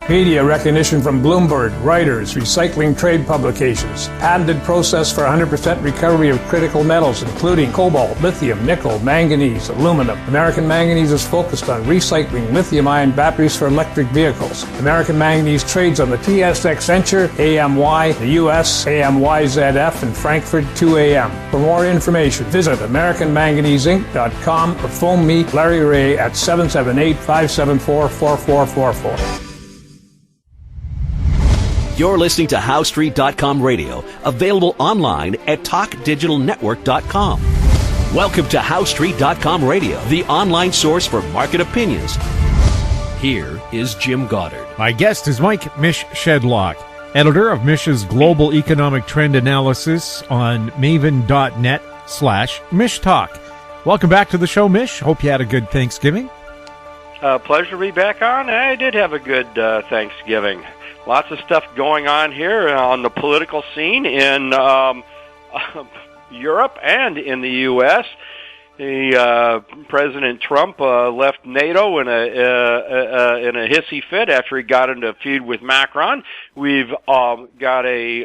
Media recognition from Bloomberg, Reuters, recycling trade publications, patented process for 100% recovery of critical metals, including cobalt, lithium, nickel, manganese, aluminum. American Manganese is focused on recycling lithium-ion batteries for electric vehicles. American Manganese trades on the TSX Venture, AMY, the US, AMYZF, and Frankfurt 2AM. For more information, visit AmericanManganeseInc.com or phone me, Larry Ray, at 778-574-4444. You're listening to HowStreet.com radio, available online at TalkDigitalNetwork.com. Welcome to HowStreet.com radio, the online source for market opinions. Here is Jim Goddard. My guest is Mike Mish Shedlock, editor of Mish's Global Economic Trend Analysis on maven.net/MishTalk. Welcome back to the show, Mish. Hope you had a good Thanksgiving. Pleasure to be back on. I did have a good Thanksgiving. Lots of stuff going on here on the political scene in Europe and in the U.S. President Trump left NATO in a hissy fit after he got into a feud with Macron. We've got a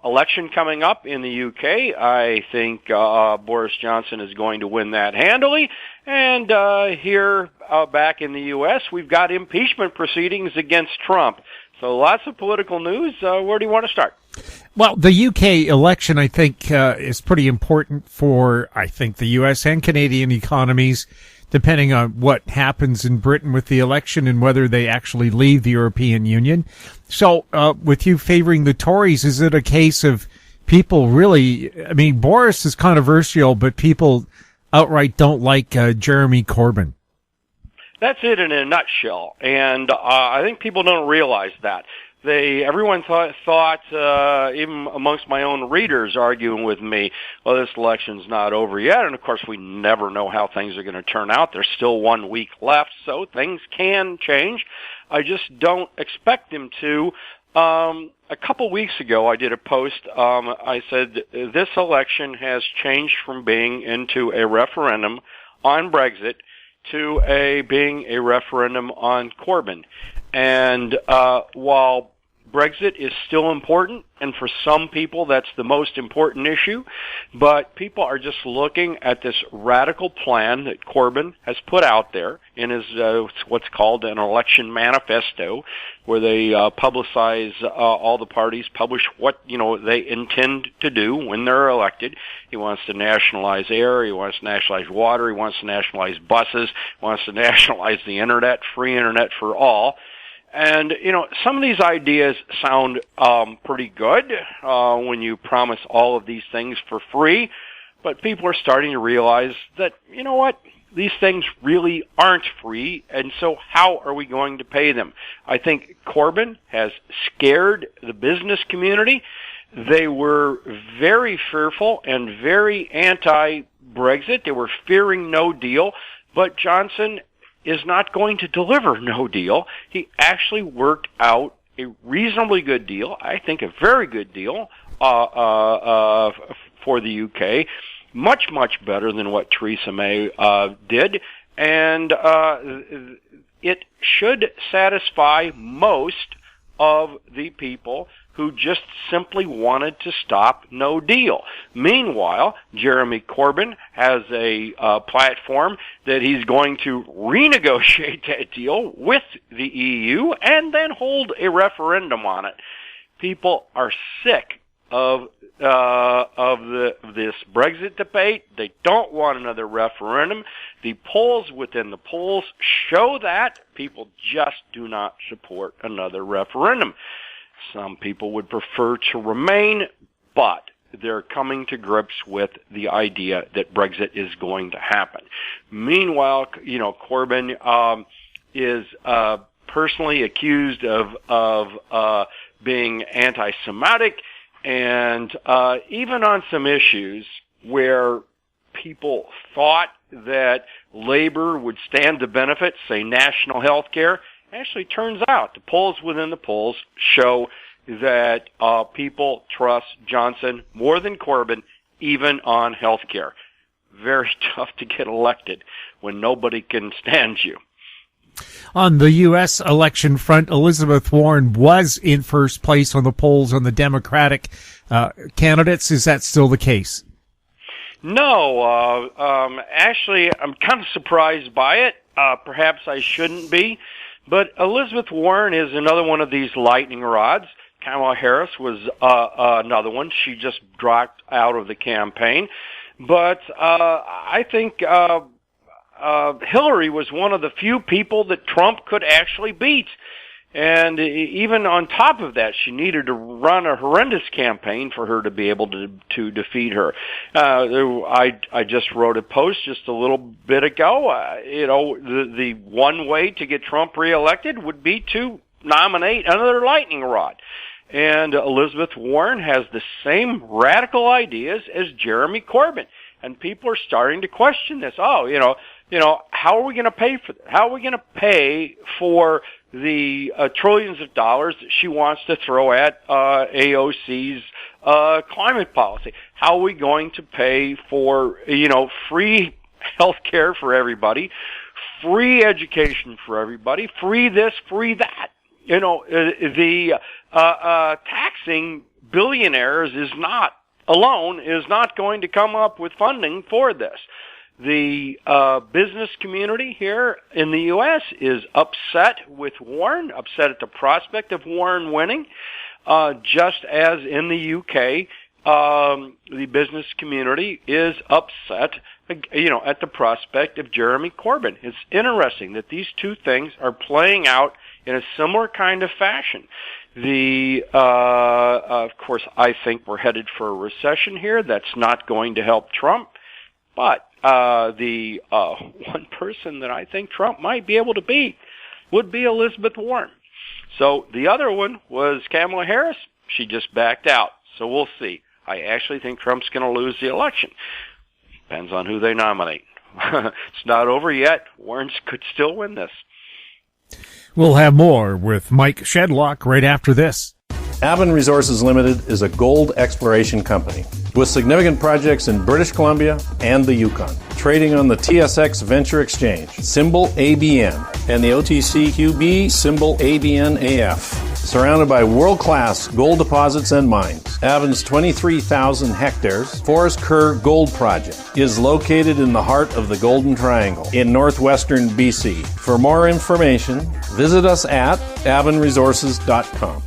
election coming up in the UK. I think Boris Johnson is going to win that handily. And here back in the U.S., we've got impeachment proceedings against Trump. So lots of political news. Where do you want to start? Well, the UK election, I think, is pretty important for, I think, the U.S. and Canadian economies, depending on what happens in Britain with the election and whether they actually leave the European Union. So with you favoring the Tories, is it a case of people really, I mean, Boris is controversial, but people outright don't like Jeremy Corbyn? That's it in a nutshell, and I think people don't realize that. Everyone thought, even amongst my own readers arguing with me, well, this election's not over yet, and of course we never know how things are going to turn out. There's still 1 week left, so things can change. I just don't expect them to. A couple weeks ago, I did a post. I said this election has changed from being into a referendum on Brexit to being a referendum on Corbyn. And while Brexit is still important, and for some people that's the most important issue, but people are just looking at this radical plan that Corbyn has put out there in his what's called an election manifesto, where they publicize, all the parties publish what they intend to do when they're elected. He wants to nationalize air, he wants to nationalize water, he wants to nationalize buses, he wants to nationalize the internet, free internet for all. And, some of these ideas sound pretty good when you promise all of these things for free, but people are starting to realize that, these things really aren't free, and so how are we going to pay them? I think Corbyn has scared the business community. They were very fearful and very anti-Brexit. They were fearing no deal, but Johnson is not going to deliver no deal. He actually worked out a reasonably good deal, I think a very good deal, for the UK, much, much better than what Theresa May did, and it should satisfy most of the people who just simply wanted to stop no deal. Meanwhile, Jeremy Corbyn has a platform that he's going to renegotiate that deal with the EU and then hold a referendum on it. People are sick of this Brexit debate. They don't want another referendum. The polls within the polls show that people just do not support another referendum. Some people would prefer to remain, but they're coming to grips with the idea that Brexit is going to happen. Meanwhile, Corbyn is personally accused of being anti-Semitic, and even on some issues where people thought that labor would stand to benefit, say national health care, actually turns out the polls within the polls show that people trust Johnson more than Corbyn, even on health care. Very tough to get elected when nobody can stand you. On the U.S. election front, Elizabeth Warren was in first place on the polls on the Democratic candidates. Is that still the case? No, actually, I'm kind of surprised by it. Perhaps I shouldn't be. But Elizabeth Warren is another one of these lightning rods. Kamala Harris was another one. She just dropped out of the campaign. But I think Hillary was one of the few people that Trump could actually beat. And even on top of that, she needed to run a horrendous campaign for her to be able to defeat her. I just wrote a post just a little bit ago. The one way to get Trump reelected would be to nominate another lightning rod. And Elizabeth Warren has the same radical ideas as Jeremy Corbyn. And people are starting to question this. How are we going to pay for that? How are we going to pay for the trillions of dollars that she wants to throw at AOC's climate policy? How are we going to pay for, free health care for everybody, free education for everybody, free this, free that? Taxing billionaires is not going to come up with funding for this. The business community here in the U.S. is upset with Warren, upset at the prospect of Warren winning, just as in the U.K., the business community is upset, at the prospect of Jeremy Corbyn. It's interesting that these two things are playing out in a similar kind of fashion. Of course, I think we're headed for a recession here. That's not going to help Trump, but the one person that I think Trump might be able to beat would be Elizabeth Warren. So the other one was Kamala Harris. She just backed out. So we'll see. I actually think Trump's going to lose the election. Depends on who they nominate. It's not over yet. Warren could still win this. We'll have more with Mike Shedlock right after this. Avon Resources Limited is a gold exploration company with significant projects in British Columbia and the Yukon. Trading on the TSX Venture Exchange, symbol ABN, and the OTCQB, symbol ABNAF. Surrounded by world-class gold deposits and mines, Avon's 23,000 hectares Forest Kerr Gold Project is located in the heart of the Golden Triangle in northwestern BC. For more information, visit us at avonresources.com.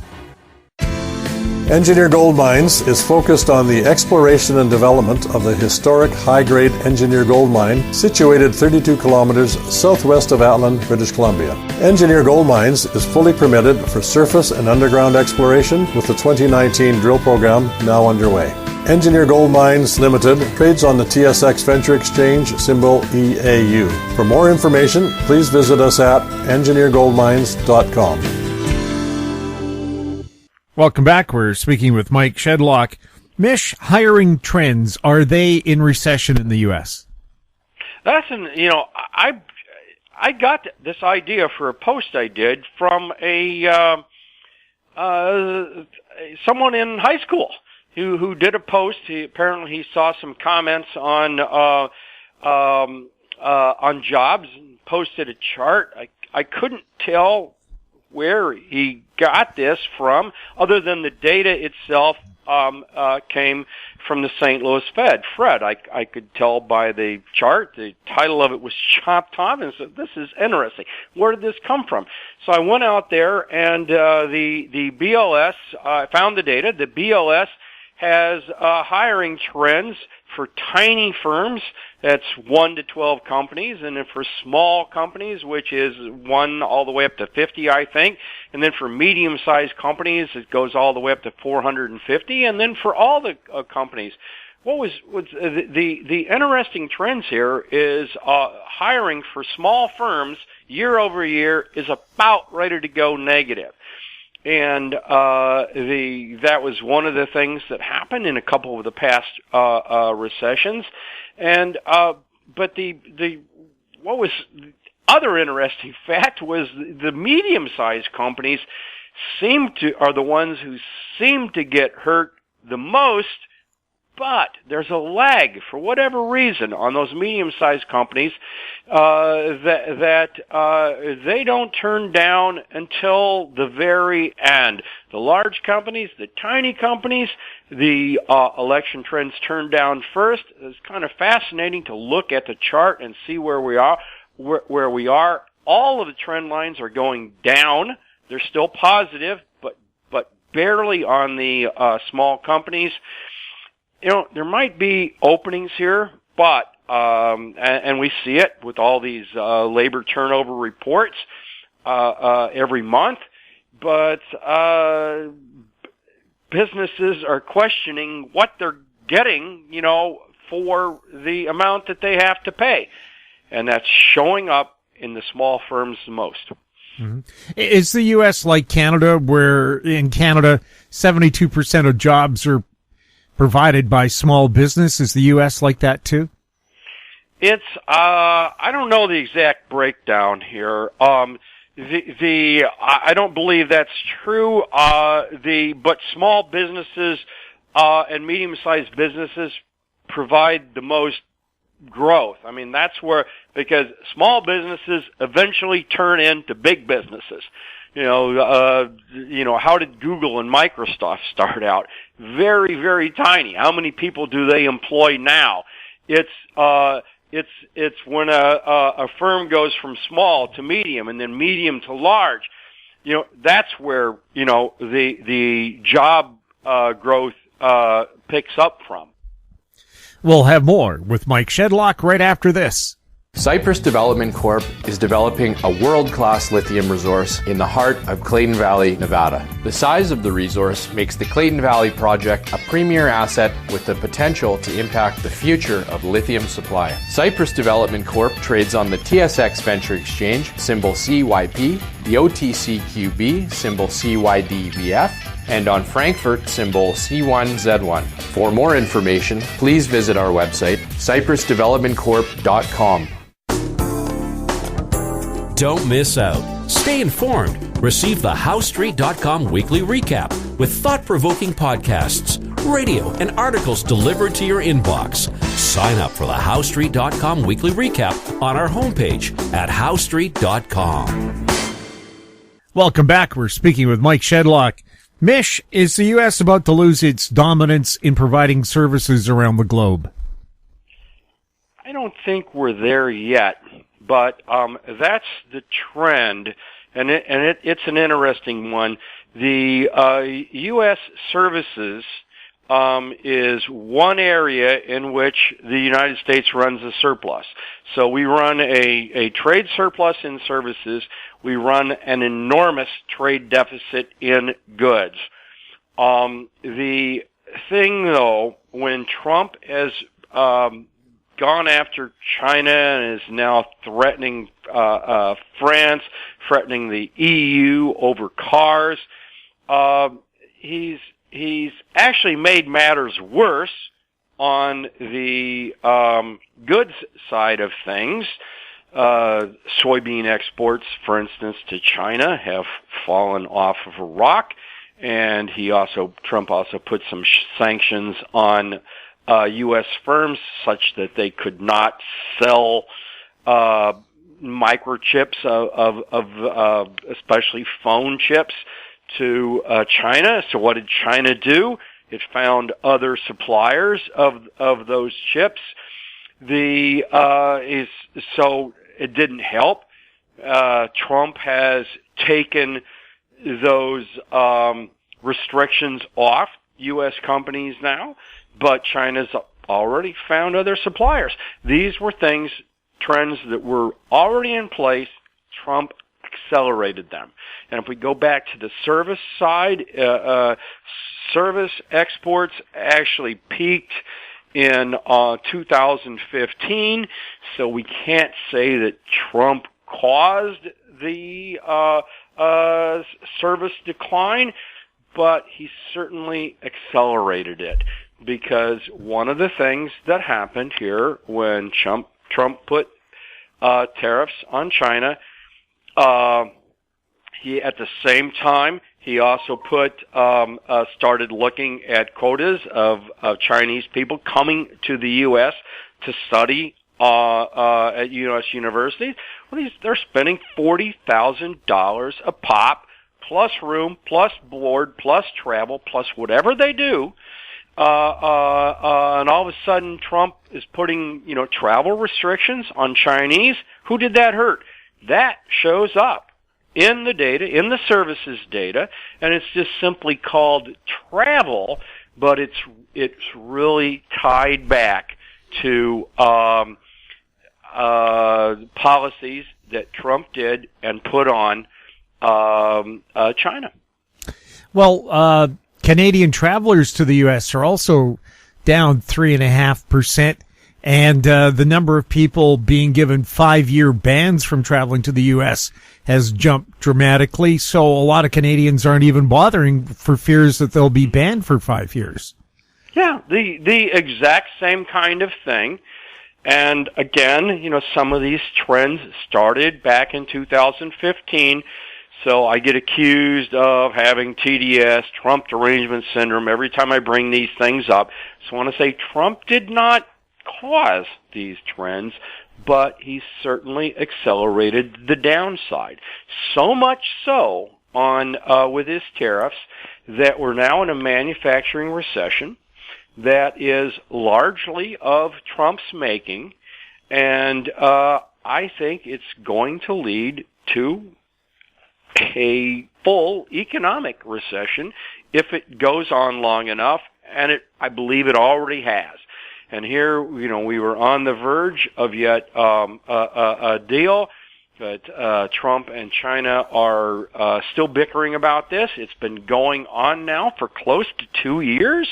Engineer Gold Mines is focused on the exploration and development of the historic high-grade Engineer Gold Mine situated 32 kilometers southwest of Atlin, British Columbia. Engineer Gold Mines is fully permitted for surface and underground exploration with the 2019 drill program now underway. Engineer Gold Mines Limited trades on the TSX Venture Exchange, symbol EAU. For more information, please visit us at engineergoldmines.com. Welcome back. We're speaking with Mike Shedlock. Mish, hiring trends, are they in recession in the U.S.? I got this idea for a post I did from someone in high school who did a post. Apparently he saw some comments on jobs and posted a chart. I couldn't tell where he got this from, other than the data itself came from the St. Louis Fed. Fred, I could tell by the chart. The title of it was chopped off, and said, "This is interesting. Where did this come from?" So I went out there, and the BLS found the data. The BLS has hiring trends for tiny firms. That's 1 to 12 companies, and then for small companies, which is 1 all the way up to 50, I think, and then for medium-sized companies, it goes all the way up to 450, and then for all the companies. What was the interesting trends here is hiring for small firms year over year is about ready to go negative. And that was one of the things that happened in a couple of the past recessions. And but what was the other interesting fact was the medium-sized companies are the ones who seem to get hurt the most But there's a lag, for whatever reason, on those medium-sized companies that they don't turn down until the very end. The large companies, the tiny companies, the election trends turn down first. It's kind of fascinating to look at the chart and see where we are. Where we are, all of the trend lines are going down. They're still positive, but barely on the small companies. You know, there might be openings here, but and we see it with all these labor turnover reports every month. But businesses are questioning what they're getting, you know, for the amount that they have to pay, and that's showing up in the small firms the most. Mm-hmm. Is the U.S. like Canada, where in Canada 72% of jobs are provided by small business? Is the U.S. like that too? It's I don't know the exact breakdown here. I don't believe that's true. But small businesses and medium-sized businesses provide the most growth. I mean, that's where, because small businesses eventually turn into big businesses. You know, how did Google and Microsoft start out? Very, very tiny. How many people do they employ now? It's when a firm goes from small to medium and then medium to large. You know, that's where, you know, the job growth picks up from. We'll have more with Mike Shedlock right after this. Cypress Development Corp. is developing a world-class lithium resource in the heart of Clayton Valley, Nevada. The size of the resource makes the Clayton Valley project a premier asset with the potential to impact the future of lithium supply. Cypress Development Corp. trades on the TSX Venture Exchange, symbol CYP, the OTCQB, symbol CYDVF, and on Frankfurt, symbol C1Z1. For more information, please visit our website, cypressdevelopmentcorp.com. Don't miss out. Stay informed. Receive the HowStreet.com weekly recap with thought-provoking podcasts, radio, and articles delivered to your inbox. Sign up for the HowStreet.com weekly recap on our homepage at HowStreet.com. Welcome back. We're speaking with Mike Shedlock. Mish, is the U.S. about to lose its dominance in providing services around the globe? I don't think we're there yet, but that's the trend, and it's an interesting one. The U.S. services is one area in which the United States runs a surplus. So we run a trade surplus in services. We run an enormous trade deficit in goods. The thing, though, when Trump has gone after China and is now threatening France, threatening the EU over cars, he's actually made matters worse on the goods side of things. Soybean exports, for instance, to China have fallen off of a rock, and Trump also put some sanctions on U.S. firms such that they could not sell microchips of especially phone chips to China. So what did China do? It found other suppliers of those chips. So it didn't help. Trump has taken those restrictions off U.S. companies now, but China's already found other suppliers. These were trends that were already in place. Trump accelerated them. And if we go back to the service side, service exports actually peaked in 2015, so we can't say that Trump caused the service decline, but he certainly accelerated it, because one of the things that happened here when Trump put tariffs on China, at the same time He also started looking at quotas of Chinese people coming to the U.S. to study at U.S. universities. Well, they're spending $40,000 a pop, plus room, plus board, plus travel, plus whatever they do. And all of a sudden, Trump is putting, travel restrictions on Chinese. Who did that hurt? That shows up in the data, in the services data, and it's just simply called travel, but it's really tied back to policies that Trump did and put on China. Well, Canadian travelers to the U.S. are also down 3.5%, and the number of people being given 5-year bans from traveling to the U.S. has jumped dramatically. So a lot of Canadians aren't even bothering for fears that they'll be banned for 5 years. Yeah, the exact same kind of thing. And again, some of these trends started back in 2015. So I get accused of having TDS, Trump derangement syndrome, every time I bring these things up. So I want to say Trump did not cause these trends, but he certainly accelerated the downside. So much so with his tariffs that we're now in a manufacturing recession that is largely of Trump's making, and I think it's going to lead to a full economic recession if it goes on long enough, and I believe it already has. And here, we were on the verge of yet a deal, but Trump and China are still bickering about this. It's been going on now for close to 2 years,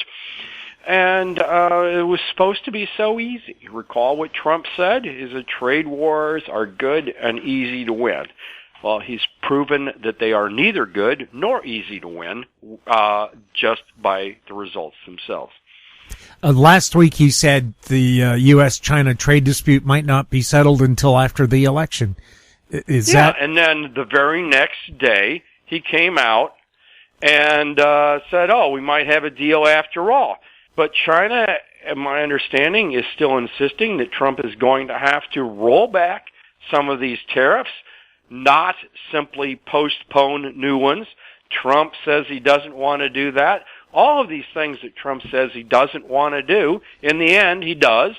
and it was supposed to be so easy. Recall what Trump said, is that trade wars are good and easy to win. Well, he's proven that they are neither good nor easy to win just by the results themselves. Last week he said the U.S.-China trade dispute might not be settled until after the election. Is that? And then the very next day he came out and said, we might have a deal after all. But China, my understanding, is still insisting that Trump is going to have to roll back some of these tariffs, not simply postpone new ones. Trump says he doesn't want to do that. All of these things that Trump says he doesn't want to do, in the end he does,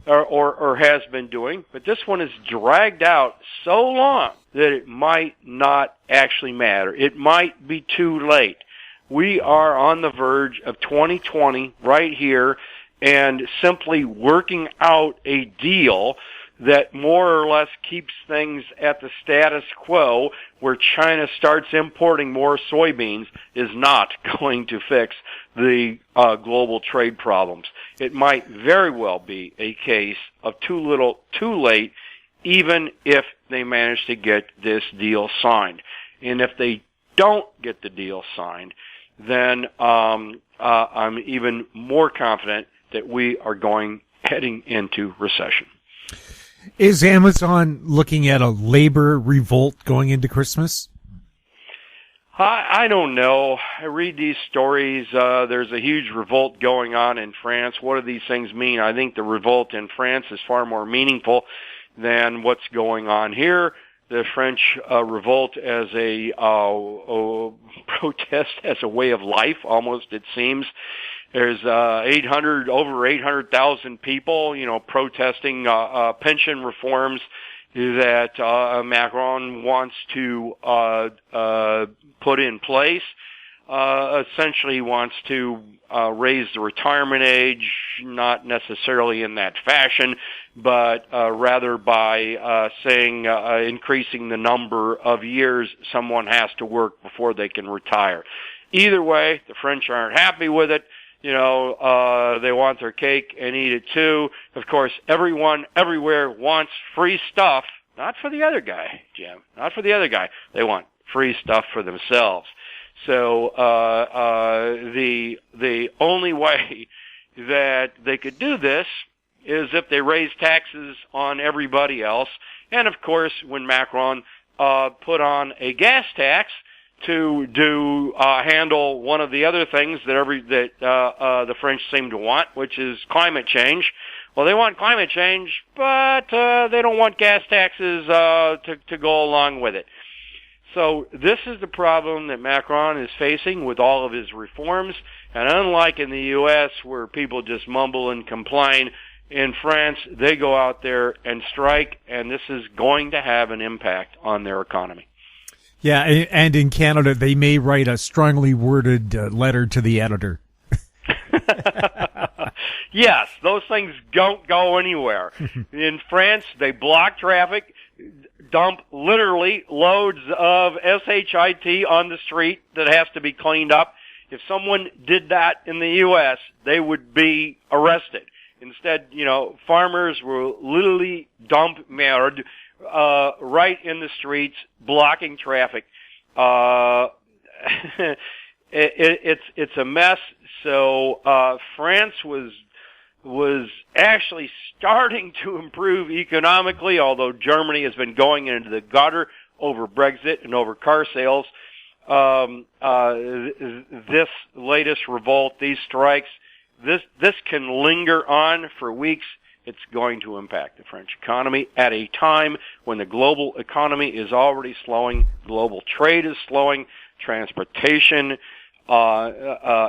or has been doing. But this one is dragged out so long that it might not actually matter. It might be too late. We are on the verge of 2020 right here, and simply working out a deal that more or less keeps things at the status quo, where China starts importing more soybeans, is not going to fix the global trade problems. It might very well be a case of too little, too late, even if they manage to get this deal signed. And if they don't get the deal signed, then I'm even more confident that we are heading into recession. Is Amazon looking at a labor revolt going into Christmas? I don't know. I read these stories. There's a huge revolt going on in France. What do these things mean? I think the revolt in France is far more meaningful than what's going on here. The French revolt as a protest, as a way of life, almost, it seems. There's over 800,000 people, protesting pension reforms that Macron wants to put in place. Essentially wants to raise the retirement age, not necessarily in that fashion, but rather by saying increasing the number of years someone has to work before they can retire. Either way, the French aren't happy with it. They want their cake and eat it too. Of course, everyone, everywhere wants free stuff. Not for the other guy, Jim. Not for the other guy. They want free stuff for themselves. So, the only way that they could do this is if they raise taxes on everybody else. And of course, when Macron, put on a gas tax to handle one of the other things that the French seem to want, which is climate change. Well, they want climate change, but they don't want gas taxes to go along with it. So this is the problem that Macron is facing with all of his reforms. And unlike in the U.S., where people just mumble and complain, in France, they go out there and strike, and this is going to have an impact on their economy. Yeah, and in Canada, they may write a strongly worded letter to the editor. Yes, those things don't go anywhere. In France, they block traffic, dump literally loads of SHIT on the street that has to be cleaned up. If someone did that in the U.S., they would be arrested. Instead, farmers will literally dump merde right in the streets, blocking traffic. It's a mess. So France was actually starting to improve economically, although Germany has been going into the gutter over Brexit and over car sales. This latest revolt, these strikes, this can linger on for weeks. It's going to impact the French economy at a time when the global economy is already slowing, global trade is slowing, transportation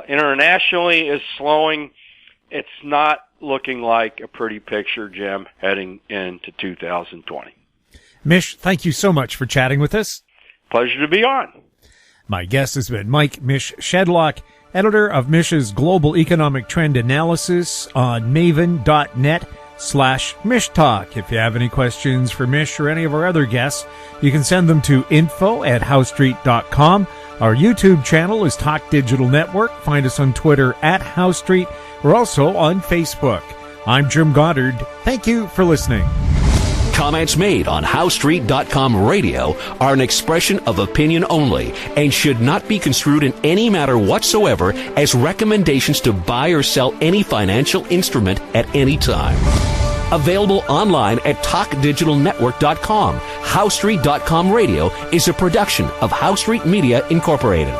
internationally is slowing. It's not looking like a pretty picture, Jim, heading into 2020. Mish, thank you so much for chatting with us. Pleasure to be on. My guest has been Mike Mish Shedlock, editor of Mish's Global Economic Trend Analysis on maven.net/Mish Talk. If you have any questions for Mish or any of our other guests, you can send them to info@howstreet.com. Our YouTube channel is Talk Digital Network. Find us on Twitter @HowStreet. We're also on Facebook. I'm Jim Goddard. Thank you for listening. Comments made on HowStreet.com radio are an expression of opinion only and should not be construed in any matter whatsoever as recommendations to buy or sell any financial instrument at any time. Available online at TalkDigitalNetwork.com. HowStreet.com radio is a production of HowStreet Media Incorporated.